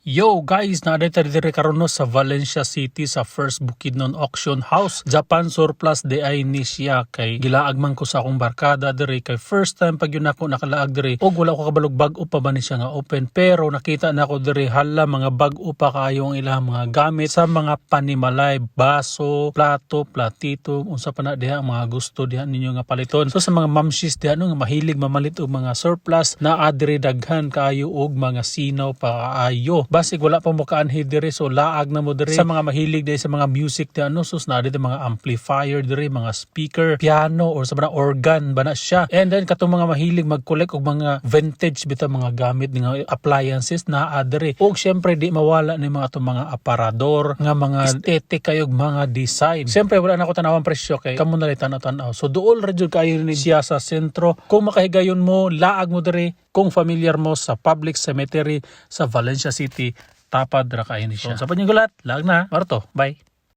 Yo guys, naadita diri karon no sa Valencia City sa First Bukidnon Auction House. Japan surplus di ay ni siya kay gilaag man ko sa akong barkada diri kay first time pag yun ako nakalaag diri og wala ko kabalog bag-o pa ba ni siya nga open, pero nakita na ako diri hala mga bag-o pa kaayo ang ilang mga gamit sa mga panimalay, baso, plato, platito, unsa pa na diha mga gusto diha ninyo nga paliton. So sa mga mamshis diha no nga mahilig mamalit og mga surplus na adiri daghan kaayo og mga sinaw pa kaayo. Basig wala pa mo kaanhi diri, so laag na mo diri sa mga mahilig diri sa mga music di ano, sus na dito mga amplifier diri, mga speaker, piano or sa mga organ bana siya. And then katong mga mahilig mag-collect og mga vintage bitaw mga gamit nga appliances na diri. Og syempre di mawala ni mga atong mga aparador nga mga aesthetic kayog mga design. Syempre wala na ko tanawang presyo kay kamo na tanaw. So duol ra jud kayo ni siya sa sentro. Kung makahigayon mo, laag mo diri. Kung familiar mo sa public cemetery sa Valencia City, tapad ra kayo ni siya. So, sa panyigulat, laag na. Marto, bye.